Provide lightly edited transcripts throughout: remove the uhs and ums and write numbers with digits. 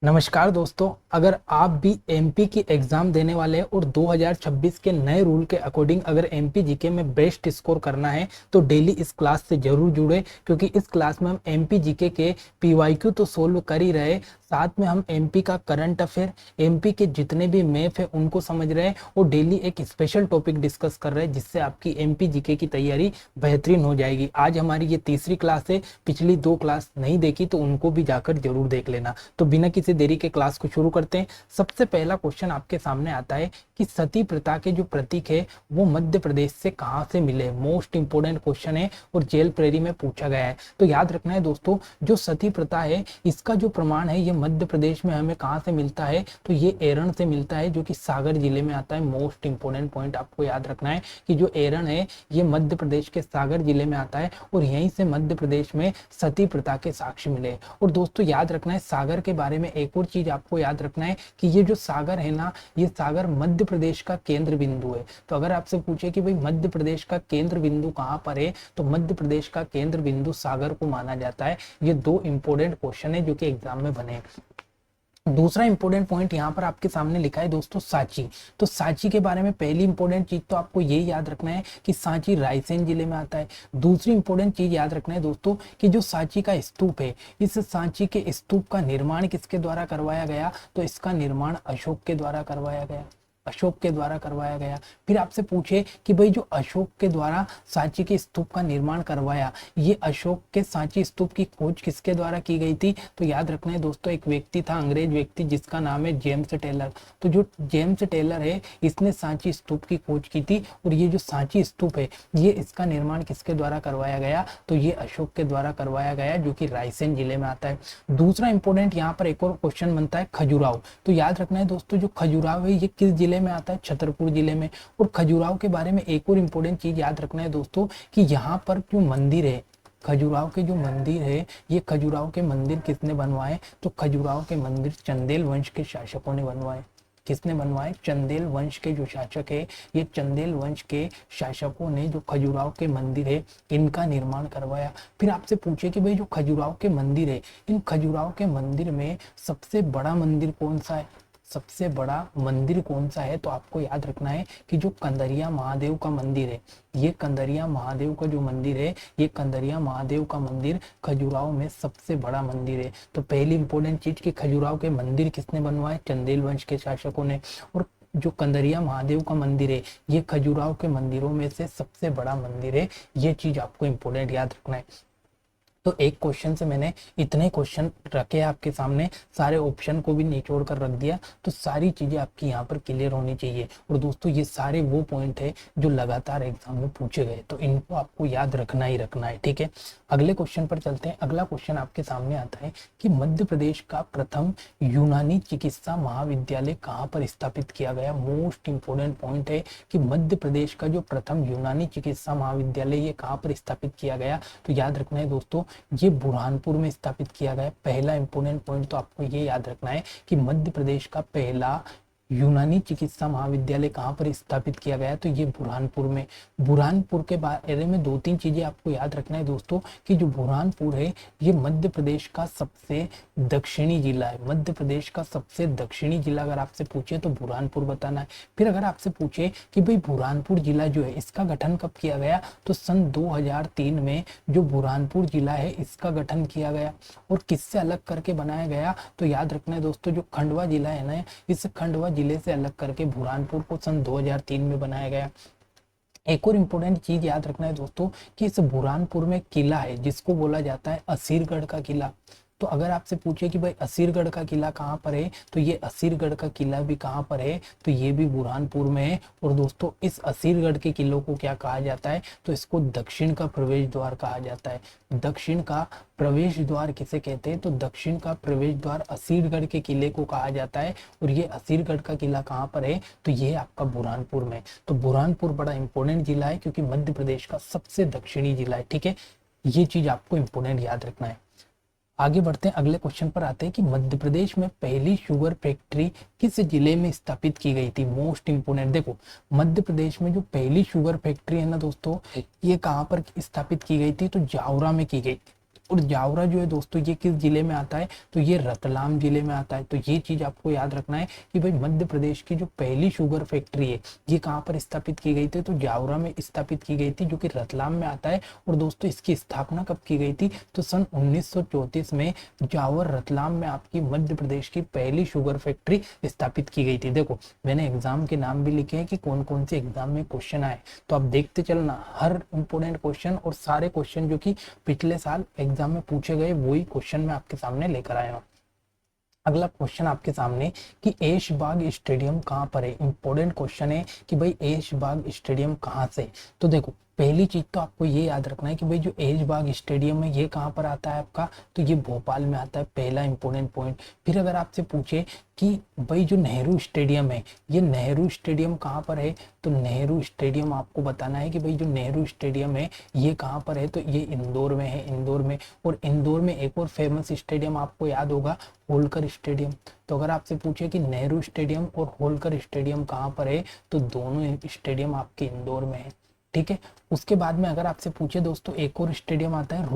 नमस्कार दोस्तों, अगर आप भी एमपी की एग्जाम देने वाले हैं और 2026 के नए रूल के अकॉर्डिंग अगर एमपी जीके में बेस्ट स्कोर करना है तो डेली इस क्लास से जरूर जुड़े, क्योंकि इस क्लास में हम एमपी जीके के पीवाईक्यू तो सोल्व कर ही रहे, साथ में हम एमपी का करंट अफेयर, एमपी के जितने भी मैप है उनको समझ रहे हैं और डेली एक स्पेशल टॉपिक डिस्कस कर रहे हैं, जिससे आपकी एमपी जीके की तैयारी बेहतरीन हो जाएगी। आज हमारी ये तीसरी क्लास है, पिछली दो क्लास नहीं देखी तो उनको भी जाकर जरूर देख लेना। तो बिना किसी देरी के क्लास को शुरू करते हैं। सबसे पहला क्वेश्चन आपके सामने आता है कि सती प्रथा के जो प्रतीक है वो मध्य प्रदेश से कहां से मिले। मोस्ट इंपोर्टेंट क्वेश्चन है और जेल प्रेरी में पूछा गया है। तो याद रखना है दोस्तों, जो सती प्रथा है इसका जो प्रमाण है ये मध्य प्रदेश में हमें कहां से मिलता है, तो ये एरण से मिलता है, जो कि सागर जिले में आता है। मोस्ट इंपोर्टेंट पॉइंट आपको याद रखना है कि जो एरण है ये मध्य प्रदेश के सागर जिले में आता है और यहीं से मध्य प्रदेश में सती प्रथा के साक्ष्य मिले। और दोस्तों याद रखना है सागर के बारे में एक और चीज आपको याद रखना है कि ये जो सागर है ना, ये सागर मध्य प्रदेश का केंद्र बिंदु है। तो अगर आपसे पूछे कि भाई मध्य प्रदेश का केंद्र बिंदु कहां पर है, तो मध्य प्रदेश का केंद्र बिंदु सागर को माना जाता है। ये दो इंपोर्टेंट क्वेश्चन है जो कि एग्जाम में बने। दूसरा इंपॉर्टेंट पॉइंट यहाँ पर आपके सामने लिखा है दोस्तों, सांची। तो सांची के बारे में पहली इंपॉर्टेंट चीज तो आपको ये याद रखना है कि सांची रायसेन जिले में आता है। दूसरी इंपॉर्टेंट चीज याद रखना है दोस्तों कि जो सांची का स्तूप है, इस सांची के स्तूप का निर्माण किसके द्वारा करवाया गया, तो इसका निर्माण अशोक के द्वारा करवाया गया। अशोक के द्वारा करवाया गया। फिर आपसे पूछे कि भाई जो अशोक के द्वारा सांची के स्तूप का निर्माण करवाया, ये अशोक के सांची स्तूप की खोज किसके द्वारा की गई थी, तो याद रखना है दोस्तों एक व्यक्ति था, अंग्रेज व्यक्ति, जिसका नाम है जेम्स टेलर। तो जो जेम्स टेलर है इसने सांची स्तूप की खोज की थी और ये जो सांची स्तूप है ये इसका निर्माण किसके द्वारा करवाया गया, तो ये अशोक के द्वारा करवाया गया, जो कि रायसेन जिले में आता है। दूसरा इंपोर्टेंट यहाँ पर एक और क्वेश्चन बनता है खजुराहो। तो याद रखना है दोस्तों जो खजुराहो है ये किस जिले में आता है, छतरपुर जिले में। और खजुराहो के बारे में एक और इंपॉर्टेंट चीज याद रखना है दोस्तों कि यहाँ पर जो मंदिर है, खजुराहो के जो मंदिर है, ये खजुराहो के मंदिर किसने बनवाए, तो खजुराहो के मंदिर चंदेल वंश के शासकों ने बनवाए। किसने बनवाए, चंदेल वंश के जो शासक है, ये चंदेल वंश के शासकों ने जो खजुराहो के मंदिर है इनका निर्माण करवाया। फिर आपसे पूछे कि भाई जो खजुराहो के मंदिर है, इन खजुराहो के मंदिर में सबसे बड़ा मंदिर कौन सा है, सबसे बड़ा मंदिर कौन सा है, तो आपको याद रखना है कि जो कंदरिया महादेव का मंदिर है, ये कंदरिया महादेव का जो मंदिर है, ये कंदरिया महादेव का मंदिर खजुराहो में सबसे बड़ा मंदिर है। तो पहली इंपॉर्टेंट चीज कि खजुराहो के मंदिर किसने बनवाए, चंदेल वंश के शासकों ने। और जो कंदरिया महादेव का मंदिर है ये खजुराहो के मंदिरों में से सबसे बड़ा मंदिर है। ये चीज आपको इंपॉर्टेंट याद रखना है। तो एक क्वेश्चन से मैंने इतने क्वेश्चन रखे आपके सामने, सारे ऑप्शन को भी निचोड़ कर रख दिया, तो सारी चीजें आपकी यहाँ पर क्लियर होनी चाहिए। और दोस्तों ये सारे वो पॉइंट है जो लगातार एग्जाम में पूछे गए, तो इनको आपको याद रखना ही रखना है, ठीक है। अगले क्वेश्चन पर चलते हैं। अगला क्वेश्चन आपके सामने आता है कि मध्य प्रदेश का प्रथम यूनानी चिकित्सा महाविद्यालय कहाँ पर स्थापित किया गया। मोस्ट इंपोर्टेंट पॉइंट है कि मध्य प्रदेश का जो प्रथम यूनानी चिकित्सा महाविद्यालय ये कहाँ पर स्थापित किया गया, तो याद रखना है दोस्तों ये बुरहानपुर में स्थापित किया गया। पहला इंपोर्टेंट पॉइंट तो आपको ये याद रखना है कि मध्य प्रदेश का पहला यूनानी चिकित्सा महाविद्यालय कहाँ पर स्थापित किया गया, तो ये बुरहानपुर में। बुरहानपुर के बारे में दो तीन चीजें आपको याद रखना है दोस्तों कि जो बुरहानपुर है ये मध्य प्रदेश का सबसे दक्षिणी जिला है। मध्य प्रदेश का सबसे दक्षिणी जिला अगर आपसे पूछे तो बुरहानपुर बताना है। फिर अगर आपसे पूछे कि भाई बुरहानपुर जिला जो है इसका गठन कब किया गया, तो सन 2003 में जो बुरहानपुर जिला है इसका गठन किया गया। और किससे अलग करके बनाया गया, तो याद रखना है दोस्तों जो खंडवा जिला है ना, इस खंडवा जिले से अलग करके बुरहानपुर को सन 2003 में बनाया गया। एक और इम्पोर्टेंट चीज याद रखना है दोस्तों कि इस बुरहानपुर में किला है जिसको बोला जाता है असीरगढ़ का किला। तो अगर आपसे पूछे कि भाई असीरगढ़ का किला कहाँ पर है, तो ये असीरगढ़ का किला भी कहाँ पर है, तो ये भी बुरहानपुर में है। और दोस्तों इस असीरगढ़ के किलों को क्या कहा जाता है, तो इसको दक्षिण का प्रवेश द्वार कहा जाता है। दक्षिण का प्रवेश द्वार किसे कहते हैं, तो दक्षिण का प्रवेश द्वार असीरगढ़ के किले को कहा जाता है। और ये असीरगढ़ का किला कहाँ पर है, तो ये आपका बुरहानपुर में। तो बुरहानपुर बड़ा इंपॉर्टेंट जिला है क्योंकि मध्य प्रदेश का सबसे दक्षिणी जिला है, ठीक है। ये चीज आपको इंपॉर्टेंट याद रखना है। आगे बढ़ते हैं, अगले क्वेश्चन पर आते हैं कि मध्य प्रदेश में पहली शुगर फैक्ट्री किस जिले में स्थापित की गई थी। मोस्ट इंपोर्टेंट देखो, मध्य प्रदेश में जो पहली शुगर फैक्ट्री है ना दोस्तों, ये कहाँ पर स्थापित की गई थी, तो जावरा में की गई। और जावरा जो है दोस्तों ये किस जिले में आता है, तो ये रतलाम जिले में आता है। तो ये चीज आपको याद रखना है कि भाई मध्य प्रदेश की जो पहली शुगर फैक्ट्री है ये कहाँ पर स्थापित की गई थी, तो जावरा में स्थापित की गई थी, जो कि रतलाम में आता है। और दोस्तों इसकी स्थापना कब की गई थी, तो सन 1934 में जावर रतलाम में आपकी मध्य प्रदेश की पहली शुगर फैक्ट्री स्थापित की गई थी। देखो मैंने एग्जाम के नाम भी लिखे हैं कि कौन कौन से एग्जाम में क्वेश्चन आए, तो आप देखते चलना हर इंपोर्टेंट क्वेश्चन और सारे क्वेश्चन जो कि पिछले साल एग्जाम में पूछे गए वही क्वेश्चन मैं आपके सामने लेकर आया हूँ। अगला क्वेश्चन आपके सामने कि ऐशबाग स्टेडियम कहाँ पर है। इंपॉर्टेंट क्वेश्चन है कि भाई ऐशबाग स्टेडियम कहाँ से। तो देखो पहली चीज तो आपको ये याद रखना है कि भाई जो ऐशबाग स्टेडियम है ये कहाँ पर आता है आपका, तो ये भोपाल में आता है, पहला इंपॉर्टेंट पॉइंट। फिर अगर आपसे पूछे कि भाई जो नेहरू स्टेडियम है ये नेहरू स्टेडियम कहाँ पर है, तो नेहरू स्टेडियम आपको बताना है कि भाई जो नेहरू स्टेडियम है ये कहाँ पर है, तो ये इंदौर में है, इंदौर में। और इंदौर में एक और फेमस स्टेडियम आपको याद होगा, होलकर स्टेडियम। तो अगर आपसे पूछे कि नेहरू स्टेडियम और होलकर स्टेडियम कहाँ पर है, तो दोनों स्टेडियम आपके इंदौर में है, ठीक है। उसके बाद में अगर आपसे पूछे दोस्तों एक और स्टेडियम आता है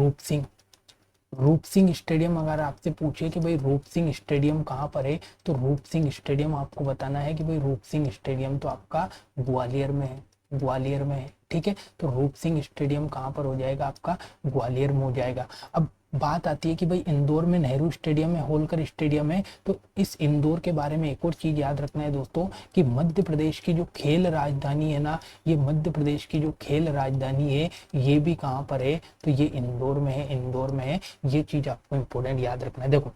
रूप सिंह स्टेडियम। अगर आपसे पूछे कि भाई रूप सिंह स्टेडियम कहाँ पर है, तो रूप सिंह स्टेडियम आपको बताना है कि भाई रूप सिंह स्टेडियम तो आपका ग्वालियर में है, ग्वालियर में है, ठीक है। तो रूप सिंह स्टेडियम कहाँ पर हो जाएगा आपका, ग्वालियर में हो जाएगा। अब बात आती है कि भाई इंदौर में नेहरू स्टेडियम है, होलकर स्टेडियम है, तो इस इंदौर के बारे में एक और चीज याद रखना है दोस्तों कि मध्य प्रदेश की जो खेल राजधानी है ना, ये मध्य प्रदेश की जो खेल राजधानी है ये भी कहाँ पर है, तो ये इंदौर में है, इंदौर में है। ये चीज आपको इंपॉर्टेंट याद रखना है। देखो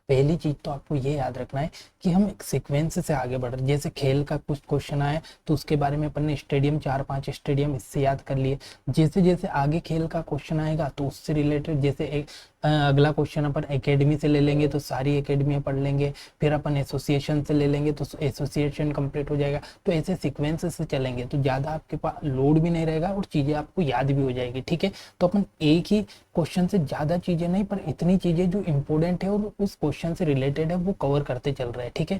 पहली चीज तो आपको ये याद रखना है कि हम एक सीक्वेंस से आगे बढ़ रहे हैं। जैसे खेल का कुछ क्वेश्चन आया तो उसके बारे में अपन ने स्टेडियम 4-5 स्टेडियम इससे याद कर लिए। जैसे जैसे आगे खेल का क्वेश्चन आएगा तो उससे रिलेटेड जैसे एक अगला क्वेश्चन अपन एकेडमी से ले लेंगे तो सारी एकेडमी पढ़ लेंगे, फिर अपन एसोसिएशन से ले लेंगे तो एसोसिएशन कंप्लीट हो जाएगा। तो ऐसे सीक्वेंस से चलेंगे तो ज्यादा आपके पास लोड भी नहीं रहेगा और चीजें आपको याद भी हो जाएगी, ठीक है। तो अपन एक ही क्वेश्चन से ज्यादा चीजें नहीं पर इतनी चीजें जो इंपॉर्टेंट है और उस क्वेश्चन से रिलेटेड है वो कवर करते चल रहे हैं, ठीक है।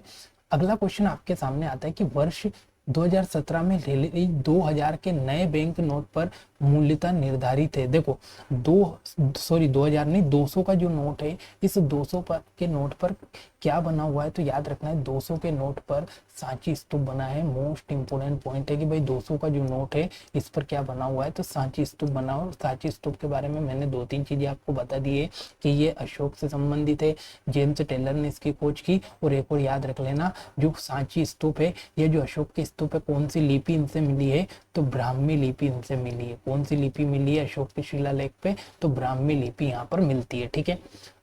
अगला क्वेश्चन आपके सामने आता है कि वर्ष 2017 में रिलीज 2000 के नए बैंक नोट पर मूल्यता निर्धारित है। देखो 2000 नहीं 200 का जो नोट है, इस 200 के नोट पर क्या बना हुआ है, तो याद रखना है 200 के नोट पर सांची स्तूप बना है। मोस्ट इंपोर्टेंट पॉइंट है कि भाई 200 का जो नोट है इस पर क्या बना हुआ है, तो सांची स्तूप बना हुआ है। सांची स्तूप के बारे में मैंने 2-3 चीजें आपको बता दी है कि ये अशोक से संबंधित है, जेम्स टेलर ने इसकी खोज की। और एक और याद रख लेना जो सांची स्तूप है ये जो अशोक की स्तूप है कौन सी लिपि इनसे मिली है, तो ब्राह्मी लिपि इनसे मिली है। कौन सी लिपि मिली है अशोक के शिलालेख पे, तो ब्राह्मी लिपि यहाँ पर मिलती है, ठीक है।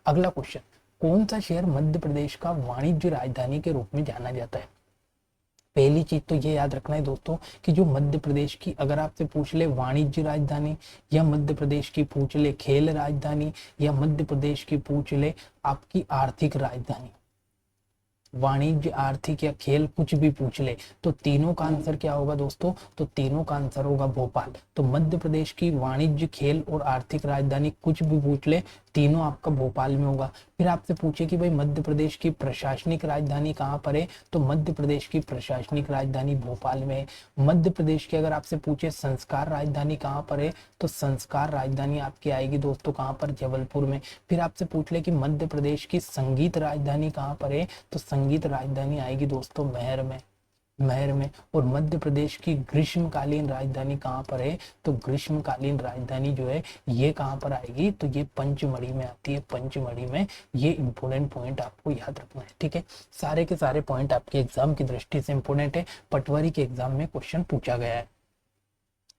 अगला क्वेश्चन, कौन सा शहर मध्य प्रदेश का वाणिज्य राजधानी के रूप में जाना जाता है। पहली चीज तो ये याद रखना है दोस्तों कि जो मध्य प्रदेश की अगर आपसे पूछ ले वाणिज्य राजधानी, या मध्य प्रदेश की पूछ ले खेल राजधानी, या मध्य प्रदेश की पूछ ले आपकी आर्थिक राजधानी, वाणिज्य आर्थिक या खेल कुछ भी पूछ ले तो तीनों का आंसर क्या होगा दोस्तों, तो तीनों का आंसर होगा भोपाल। तो मध्य प्रदेश की वाणिज्य खेल और आर्थिक राजधानी कुछ भी पूछ ले तीनों आपका भोपाल में होगा। फिर आपसे पूछे कि भाई मध्य प्रदेश की प्रशासनिक राजधानी कहाँ पर है, तो मध्य प्रदेश की प्रशासनिक राजधानी भोपाल में है। मध्य प्रदेश की अगर आपसे पूछे संस्कार राजधानी कहाँ पर है, तो संस्कार राजधानी आपकी आएगी दोस्तों कहाँ पर, जबलपुर में। फिर आपसे पूछ ले कि मध्य प्रदेश की संगीत राजधानी कहाँ पर है, तो संगीत राजधानी आएगी दोस्तों महर में, महर में। और मध्य प्रदेश की ग्रीष्मकालीन राजधानी कहाँ पर है, तो ग्रीष्मकालीन राजधानी जो है ये कहाँ पर आएगी, तो ये पंचमढ़ी में आती है, पंचमढ़ी में। ये इंपोर्टेंट पॉइंट आपको याद रखना है, ठीक है। सारे के सारे पॉइंट आपके एग्जाम की दृष्टि से इंपोर्टेंट है, पटवारी के एग्जाम में क्वेश्चन पूछा गया है।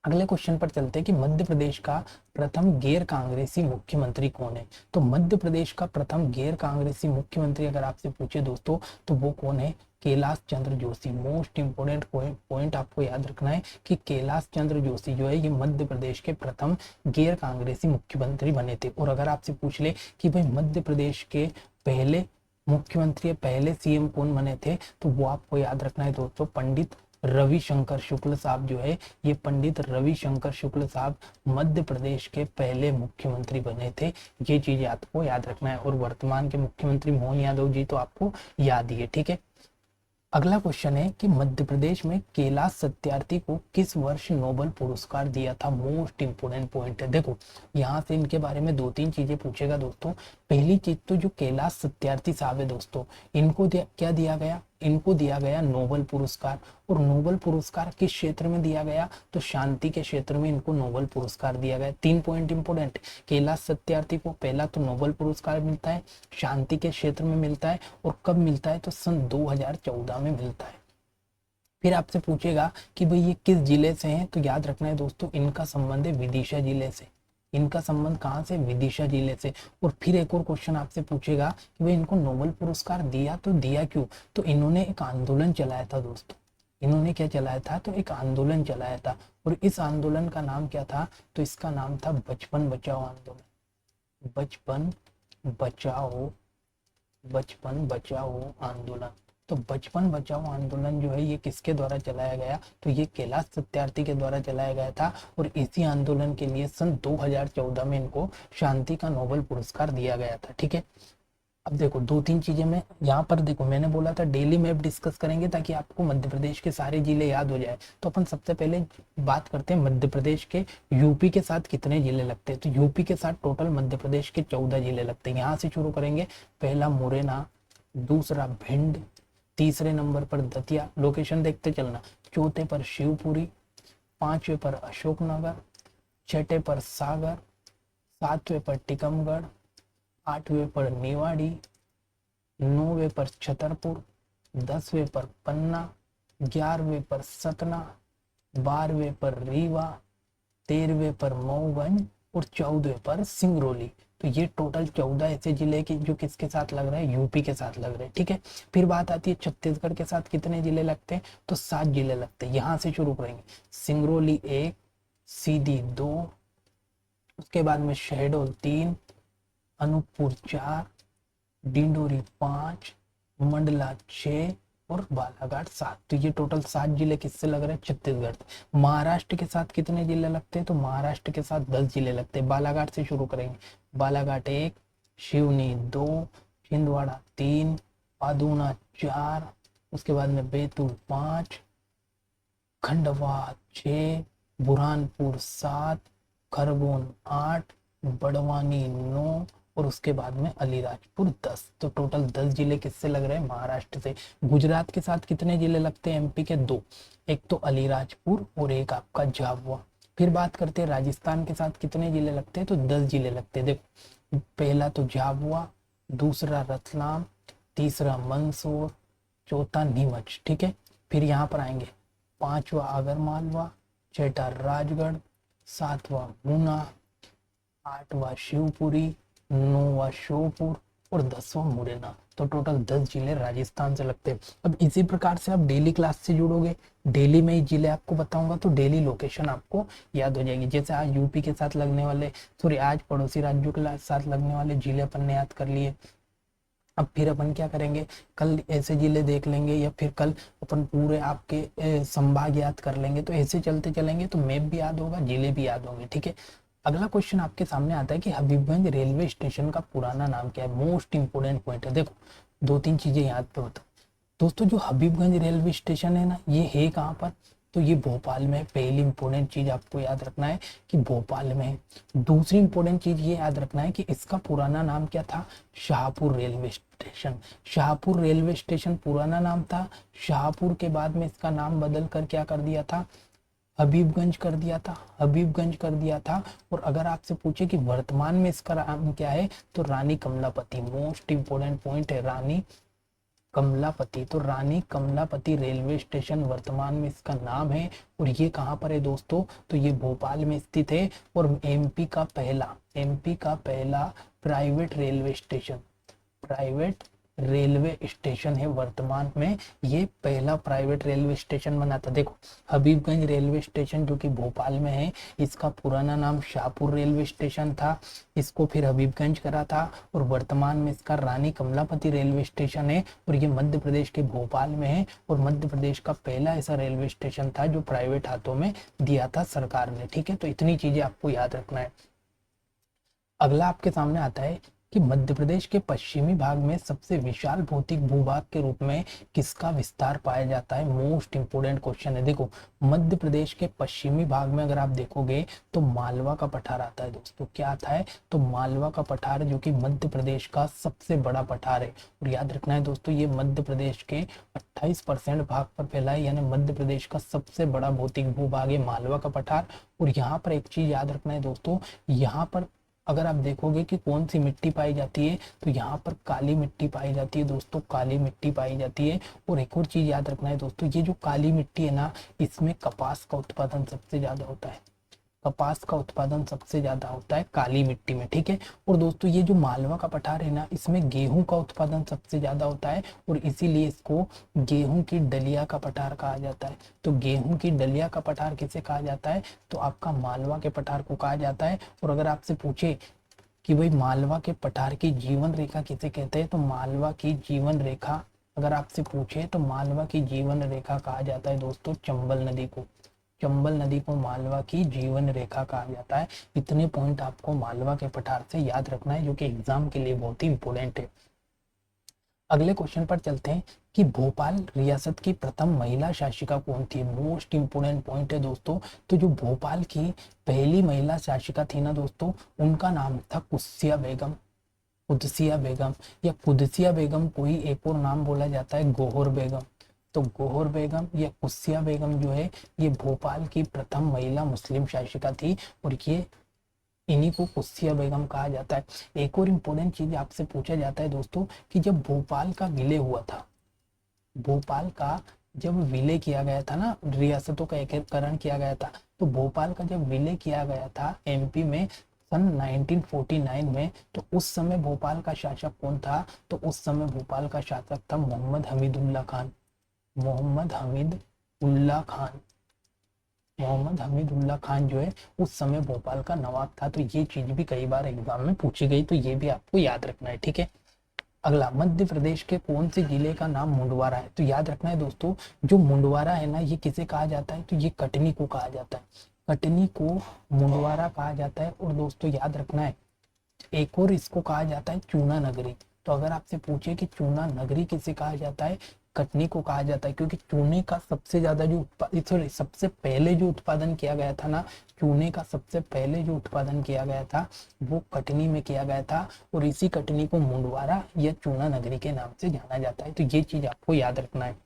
अगले क्वेश्चन पर चलते हैं कि मध्य प्रदेश का प्रथम गैर कांग्रेसी मुख्यमंत्री कौन है। तो मध्य प्रदेश का प्रथम गैर कांग्रेसी मुख्यमंत्री अगर आपसे पूछे दोस्तों तो वो कौन है, Kailash Chandra Joshi. Most important point आपको याद रखना है कि कैलाश चंद्र जोशी जो है ये मध्य प्रदेश के प्रथम गैर कांग्रेसी मुख्यमंत्री बने थे। और अगर आपसे पूछ ले कि भाई मध्य प्रदेश के पहले मुख्यमंत्री पहले सीएम कौन बने थे, तो वो आपको याद रखना है दोस्तों पंडित रविशंकर शुक्ल साहब जो है, ये पंडित रविशंकर शुक्ल साहब मध्य प्रदेश के पहले मुख्यमंत्री बने थे। ये चीज आपको याद रखना है। और वर्तमान के मुख्यमंत्री मोहन यादव जी तो आपको याद ही है, ठीक है। अगला क्वेश्चन है कि मध्य प्रदेश में कैलाश सत्यार्थी को किस वर्ष नोबेल पुरस्कार दिया था। मोस्ट इंपोर्टेंट पॉइंट है। देखो यहाँ से इनके बारे में दो तीन चीजें पूछेगा दोस्तों। पहली चीज तो जो कैलाश सत्यार्थी साहब है दोस्तों, इनको क्या दिया गया, इनको दिया गया नोबेल पुरस्कार। और नोबेल पुरस्कार किस क्षेत्र में दिया गया, तो शांति के क्षेत्र में इनको नोबेल पुरस्कार दिया गया। तीन पॉइंट इंपोर्टेंट, कैलाश सत्यार्थी को पहला तो नोबेल पुरस्कार मिलता है, शांति के क्षेत्र में मिलता है, और कब मिलता है, तो सन 2014 में मिलता है। फिर आपसे पूछेगा कि भाई ये किस जिले से हैं, तो याद रखना है दोस्तों इनका संबंध है विदिशा जिले से। इनका संबंध कहाँ से, विदिशा जिले से। और फिर एक और क्वेश्चन आपसे पूछेगा कि भाई इनको नोबेल पुरस्कार दिया तो दिया क्यों, तो इन्होंने एक आंदोलन चलाया था दोस्तों। इन्होंने क्या चलाया था, तो एक आंदोलन चलाया था। और इस आंदोलन का नाम क्या था, तो इसका नाम था बचपन बचाओ आंदोलन। बचपन बचाओ आंदोलन। तो बचपन बचाओ आंदोलन जो है ये किसके द्वारा चलाया गया, तो ये कैलाश सत्यार्थी के द्वारा चलाया गया था। और इसी आंदोलन के लिए सन 2014 में इनको शांति का नोबेल पुरस्कार दिया गया था। ठीक है, अब देखो दो तीन चीजें मैं यहाँ पर, देखो मैंने बोला था डेली मैप डिस्कस करेंगे ताकि आपको मध्य प्रदेश के सारे जिले याद हो जाए। तो अपन सबसे पहले बात करते हैं मध्य प्रदेश के यूपी के साथ कितने जिले लगते हैं। तो यूपी के साथ टोटल मध्य प्रदेश के 14 जिले लगते हैं। यहाँ से शुरू करेंगे, पहला मुरैना, दूसरा भिंड, तीसरे नंबर पर दतिया, लोकेशन देखते चलना, चौथे पर शिवपुरी, पांचवे पर अशोकनगर, छठे पर सागर, सातवें पर टीकमगढ़, आठवें पर निवाड़ी, नौवें पर छतरपुर, 10वें पर पन्ना, 11वें पर सतना, 12वें पर रीवा, 13वें पर मऊगंज और 14वें पर सिंगरौली। तो ये टोटल 14 ऐसे जिले के जो किसके साथ लग रहे हैं, यूपी के साथ लग रहे हैं। ठीक है, फिर बात आती है छत्तीसगढ़ के साथ कितने जिले लगते हैं, तो 7 जिले लगते हैं। यहाँ से शुरू करेंगे, सिंगरौली 1, सीधी 2, उसके बाद में शहडोल 3, अनूपपुर 4, डिंडोरी 5, मंडला 6 और बालाघाट 7। तो ये टोटल 7 जिले किससे लग रहे हैं, छत्तीसगढ़ से। महाराष्ट्र के साथ कितने जिले लगते हैं, तो महाराष्ट्र के साथ 10 जिले लगते हैं। बालाघाट से शुरू करेंगे, बालाघाट 1, शिवनी 2, छिंदवाड़ा 3, पादुना 4, उसके बाद में बैतूल 5, खंडवा 6, बुरहानपुर 7, खरगोन 8, बड़वानी 9 और उसके बाद में अलीराजपुर 10। तो टोटल 10 जिले किससे लग रहे हैं, महाराष्ट्र से। गुजरात के साथ कितने जिले लगते हैं, एमपी के 2, एक तो अलीराजपुर और एक आपका झाबुआ। फिर बात करते हैं राजस्थान के साथ कितने जिले लगते हैं, तो 10 जिले लगते हैं। देखो पहला तो झाबुआ, दूसरा रतलाम, तीसरा मंदसौर, चौथा नीमच। ठीक है, फिर यहाँ पर आएंगे, पांचवा आगरमालवा, छठा राजगढ़, सातवां गुना, आठवां शिवपुरी, 9वां श्योपुर और 10वां मुरैना। तो टोटल 10 जिले राजस्थान से लगते हैं। अब इसी प्रकार से आप डेली क्लास से जुड़ोगे, डेली में ही जिले आपको बताऊंगा तो डेली लोकेशन आपको याद हो जाएगी। जैसे आज यूपी के साथ लगने वाले, सॉरी आज पड़ोसी राज्यों के साथ लगने वाले जिले अपन ने याद कर लिए। अब फिर अपन क्या करेंगे, कल ऐसे जिले देख लेंगे या फिर कल अपन पूरे आपके संभाग याद कर लेंगे। तो ऐसे चलते चलेंगे तो मैप भी याद होगा, जिले भी याद होंगे। ठीक है, अगला क्वेश्चन आपके सामने आता है कि हबीबगंज रेलवे स्टेशन का पुराना नाम क्या है। मोस्ट इंपोर्टेंट पॉइंट है। देखो दो तीन चीजें याद पे होता दोस्तों, जो हबीबगंज रेलवे स्टेशन है ना, ये है कहाँ पर, तो ये भोपाल में है। पहली इंपॉर्टेंट चीज आपको याद रखना है कि भोपाल में है। दूसरी इंपॉर्टेंट चीज ये याद रखना है कि इसका पुराना नाम क्या था, Shahpur railway station. Shahpur railway station पुराना नाम था। शाहपुर के बाद में इसका नाम बदल कर क्या कर दिया था, हबीबगंज कर दिया था। हबीबगंज कर दिया था। और अगर आपसे पूछे कि वर्तमान में इसका नाम क्या है, तो रानी कमलापति। मोस्ट इंपोर्टेंट पॉइंट है, रानी कमलापति। तो रानी कमलापति रेलवे स्टेशन वर्तमान में इसका नाम है। और ये कहाँ पर है दोस्तों, तो ये भोपाल में स्थित है। और एमपी का पहला private railway station, private railway station है वर्तमान में। ये पहला प्राइवेट रेलवे बना था। देखो हबीबगंज रेलवे स्टेशन जो कि भोपाल में है, इसका पुराना नाम शाहपुर रेलवे स्टेशन था। इसको फिर हबीबगंज करा था और वर्तमान में इसका रानी कमलापति रेलवे स्टेशन है। और ये मध्य प्रदेश के भोपाल में है। और मध्य प्रदेश का पहला ऐसा रेलवे स्टेशन था जो प्राइवेट हाथों में दिया था सरकार ने। ठीक है, तो इतनी चीजें आपको याद रखना है। अगला आपके सामने आता है कि मध्य प्रदेश के पश्चिमी भाग में सबसे विशाल भौतिक भूभाग के रूप में किसका विस्तार पाया जाता है। मोस्ट इंपोर्टेंट क्वेश्चन है। देखो मध्य प्रदेश के पश्चिमी भाग में अगर आप देखोगे तो मालवा का पठार आता है दोस्तों। क्या आता है? तो मालवा का पठार, जो कि मध्य प्रदेश का सबसे बड़ा पठार है। और याद रखना है दोस्तों, ये मध्य प्रदेश के 28% भाग पर फैला है, यानी मध्य प्रदेश का सबसे बड़ा भौतिक भूभाग है मालवा का पठार। और यहाँ पर एक चीज याद रखना है दोस्तों, यहाँ पर अगर आप देखोगे कि कौन सी मिट्टी पाई जाती है, तो यहाँ पर काली मिट्टी पाई जाती है दोस्तों, काली मिट्टी पाई जाती है। और एक और चीज याद रखना है दोस्तों, ये जो काली मिट्टी है ना, इसमें कपास का उत्पादन सबसे ज्यादा होता है। कपास का उत्पादन सबसे ज्यादा होता है काली मिट्टी में, ठीक है। और दोस्तों ये जो मालवा का पठार है ना, इसमें गेहूं का उत्पादन सबसे ज्यादा होता है, और इसीलिए इसको गेहूं की डलिया का पठार कहा जाता है। तो गेहूं की डलिया का पठार किसे कहा जाता है? तो आपका मालवा के पठार को कहा जाता है। और अगर आपसे पूछे कि भाई मालवा के पठार की जीवन रेखा किसे कहते हैं, तो मालवा की जीवन रेखा अगर आपसे पूछे तो मालवा की जीवन रेखा कहा जाता है दोस्तों चंबल नदी को। चंबल नदी को मालवा की जीवन रेखा कहा जाता है। इतने पॉइंट आपको मालवा के पठार से याद रखना है, जो कि एग्जाम के लिए बहुत ही इंपॉर्टेंट है। अगले क्वेश्चन पर चलते हैं कि भोपाल रियासत की प्रथम महिला शासिका कौन थी। मोस्ट इंपोर्टेंट पॉइंट है दोस्तों। तो जो भोपाल की पहली महिला शासिका थी ना दोस्तों, उनका नाम था कुदसिया बेगम। कुदसिया बेगम या कुदसिया बेगम को ही एक और नाम बोला जाता है गौहर बेगम। तो गौहर बेगम या कुदसिया बेगम जो है, ये भोपाल की प्रथम महिला मुस्लिम शासिका थी, और ये इन्हीं को कुदसिया बेगम कहा जाता है। एक और इम्पोर्टेंट चीज आपसे पूछा जाता है दोस्तों कि जब भोपाल का विलय हुआ था, भोपाल का जब विलय किया गया था ना, रियासतों का एकीकरण किया गया था, तो भोपाल का जब विलय किया गया था एमपी में सन 1949 में, तो उस समय भोपाल का शासक कौन था? तो उस समय भोपाल का शासक था मोहम्मद हमीदुल्ला खान। मोहम्मद हमीद उल्ला खान। मोहम्मद हमीदुल्ला खान जो है उस समय भोपाल का नवाब था। तो ये चीज भी कई बार एग्जाम में पूछी गई, तो ये भी आपको याद रखना है, ठीक है। अगला, मध्य प्रदेश के कौन से जिले का नाम मुंडवारा है? तो याद रखना है दोस्तों, जो मुंडवारा है ना, ये किसे कहा जाता है? तो ये कटनी को कहा जाता है। कटनी को मुंडवारा कहा जाता है। और दोस्तों याद रखना है, एक और इसको कहा जाता है चूना नगरी। तो अगर आपसे पूछे कि चूना नगरी किसे कहा जाता है, कटनी को कहा जाता है, क्योंकि चूने का सबसे ज्यादा जो सॉरी सबसे पहले जो उत्पादन किया गया था ना, चूने का सबसे पहले जो उत्पादन किया गया था वो कटनी में किया गया था। और इसी कटनी को मुंडवारा या चूना नगरी के नाम से जाना जाता है। तो ये चीज आपको याद रखना है।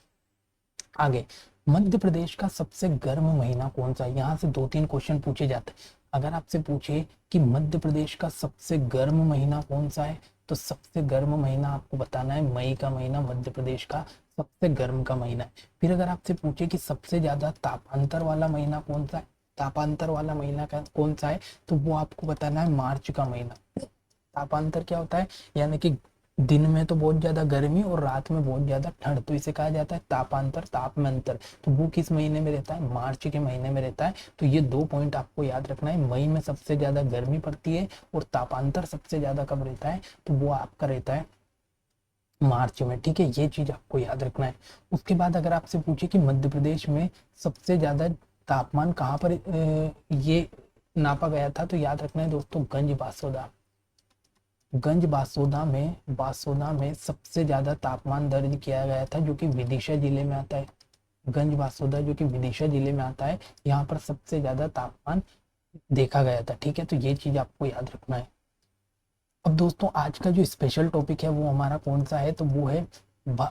आगे, मध्य प्रदेश का सबसे गर्म महीना कौन सा है? यहाँ से 2-3 क्वेश्चन पूछे जाते हैं। अगर आपसे पूछे कि मध्य प्रदेश का सबसे गर्म महीना कौन सा है, तो सबसे गर्म महीना आपको बताना है मई का महीना मध्य प्रदेश का सबसे गर्म का महीना है। फिर अगर आपसे पूछे कि सबसे ज्यादा तापांतर वाला महीना कौन सा है, तापांतर वाला महीना कौन सा है, तो वो आपको बताना है मार्च का महीना। तापांतर क्या होता है? यानी कि दिन में तो बहुत ज्यादा गर्मी और रात में बहुत ज्यादा ठंड, तो इसे कहा जाता है तापांतर, ताप में अंतर। तो वो किस महीने में रहता है? मार्च के महीने में रहता है। तो ये 2 पॉइंट आपको याद रखना है। मई में सबसे ज्यादा गर्मी पड़ती है, और तापांतर सबसे ज्यादा कब रहता है? तो वो आपका रहता है मार्च में, ठीक है। ये चीज आपको याद रखना है। उसके बाद अगर आपसे पूछे कि मध्य प्रदेश में सबसे ज्यादा तापमान कहाँ पर ये नापा गया था, तो याद रखना है दोस्तों गंज बासोदा। गंज बासोदा में सबसे ज्यादा तापमान दर्ज किया गया था, जो कि विदिशा जिले में आता है। गंज बासोदा जो कि विदिशा जिले में आता है, यहाँ पर सबसे ज्यादा तापमान देखा गया था, ठीक है। तो ये चीज आपको याद रखना है। अब दोस्तों आज का जो स्पेशल टॉपिक है वो हमारा कौन सा है? तो वो है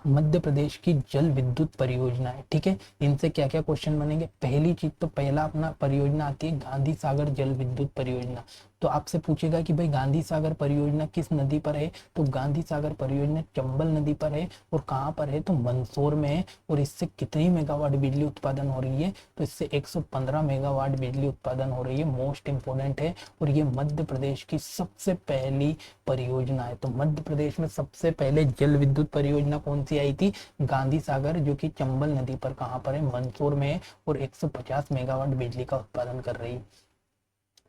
मध्य प्रदेश की जल विद्युत परियोजना है, ठीक है। इनसे क्या क्या क्वेश्चन बनेंगे? पहली चीज तो पहला अपना परियोजना आती है गांधी सागर जल विद्युत परियोजना। तो आपसे पूछेगा कि भाई गांधी सागर परियोजना किस नदी पर है? तो गांधी सागर परियोजना चंबल नदी पर है। और कहाँ पर है? तो मंदसौर में है। और इससे कितनी मेगावाट बिजली उत्पादन हो रही है? तो इससे 115 मेगावाट बिजली उत्पादन हो रही है। मोस्ट इंपोर्टेंट है। और ये मध्य प्रदेश की सबसे पहली परियोजना है। तो मध्य प्रदेश में सबसे पहले जल विद्युत परियोजना कौन सी आई थी? गांधी सागर, जो कि चंबल नदी पर कहाँ पर है? मंदसौर में है। और 150 मेगावाट बिजली का उत्पादन कर रही है।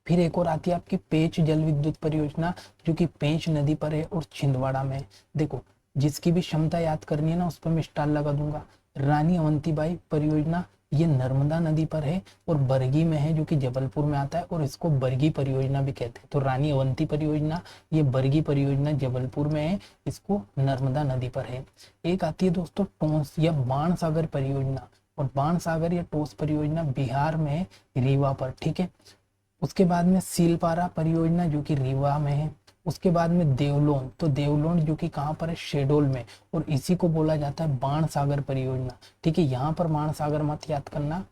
फिर एक और आती है आपकी पेंच जल विद्युत परियोजना, जो कि पेंच नदी पर है और छिंदवाड़ा में। देखो जिसकी भी क्षमता याद करनी है ना, उस पर मैं स्टार लगा दूंगा। रानी अवंतीबाई परियोजना ये नर्मदा नदी पर है और बरगी में है जो कि जबलपुर में आता है और इसको बरगी परियोजना भी कहते हैं। तो रानी अवंती परियोजना, ये बरगी परियोजना जबलपुर में है, इसको नर्मदा नदी पर है। एक आती है दोस्तों टोंस या बाणसागर परियोजना, और बाणसागर या टोस परियोजना बिहार में है, रीवा पर, ठीक है। उसके बाद में सीलपारा परियोजना जो कि रीवा में है। उसके बाद में देवलोन, तो देवलोन जो कि कहाँ पर है, शेडोल में, और इसी को बोला जाता है बाणसागर परियोजना, ठीक है। यहाँ पर बाणसागर मत याद करना,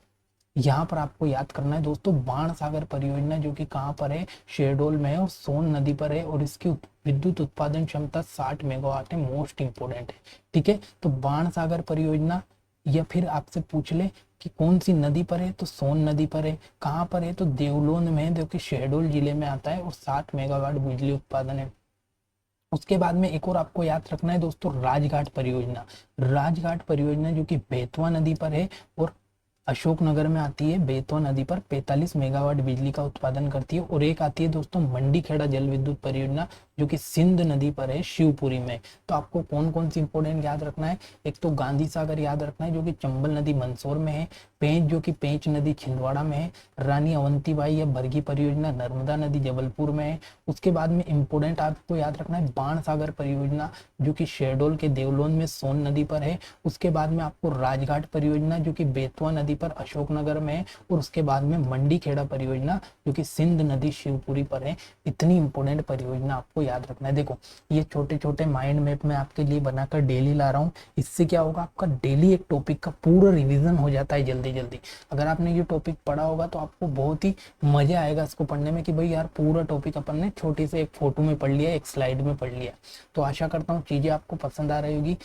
यहाँ पर आपको याद करना है दोस्तों बाणसागर परियोजना जो कि कहाँ पर है, शेरडोल में है और सोन नदी पर है, और इसकी विद्युत उत्पादन क्षमता 60 मेगावाट है, मोस्ट इंपोर्टेंट है, ठीक है। तो बाणसागर परियोजना, या फिर आपसे पूछ ले कि कौन सी नदी पर है, तो सोन नदी पर है। कहाँ पर है, तो देवलोन में है जो कि शहडोल जिले में आता है, और 60 मेगावाट बिजली उत्पादन है। उसके बाद में एक और आपको याद रखना है दोस्तों राजघाट परियोजना। राजघाट परियोजना जो कि बेतवा नदी पर है और अशोकनगर में आती है, बेतवा नदी पर 45 मेगावाट बिजली का उत्पादन करती है। और एक आती है दोस्तों मंडी खेड़ा जल विद्युत परियोजना जो कि सिंध नदी पर है, शिवपुरी में। तो आपको कौन कौन सी इंपोर्टेंट याद रखना है, एक तो गांधी सागर याद रखना है जो कि चंबल नदी मंदसौर में है, पेंच जो कि पेंच नदी छिंदवाड़ा में है, रानी अवंतीबाई या बरगी परियोजना नर्मदा नदी जबलपुर में है। उसके बाद में इंपोर्टेंट आपको याद रखना है बाणसागर परियोजना जो कि शेरडोल के देवलोन में सोन नदी पर है। उसके बाद में आपको राजघाट परियोजना जो कि बेतवा नदी पर अशोकनगर में है, और उसके बाद में मंडी खेड़ा परियोजना जो कि सिंध नदी शिवपुरी पर है। इतनी इंपोर्टेंट परियोजना आपको याद रखना है। देखो ये छोटे छोटे माइंड मैप में आपके लिए बनाकर डेली ला रहा हूँ, इससे क्या होगा, आपका डेली एक टॉपिक का पूरा रिवीजन हो जाता है जल्दी जल्दी। अगर आपने ये टॉपिक पढ़ा होगा तो आपको बहुत ही मजा आएगा इसको पढ़ने में, कि भाई यार पूरा टॉपिक अपन ने छोटे से एक फोटो में पढ़ लिया, एक स्लाइड में पढ़ लिया। तो आशा करता हूँ चीजें आपको पसंद आ रही होगी।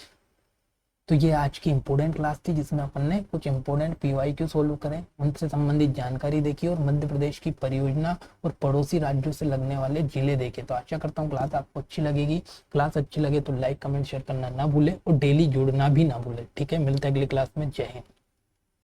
तो ये आज की इंपोर्टेंट क्लास थी जिसमें अपन ने कुछ इंपोर्टेंट पीवाईक्यू सोल्व करें, उनसे संबंधित जानकारी देखी और मध्य प्रदेश की परियोजना और पड़ोसी राज्यों से लगने वाले जिले देखे। तो आशा करता हूँ क्लास आपको अच्छी लगेगी। क्लास अच्छी लगे तो लाइक कमेंट शेयर करना ना भूले और डेली जुड़ना भी ना भूले, ठीक है। मिलते हैं अगली क्लास में। जय हिंद।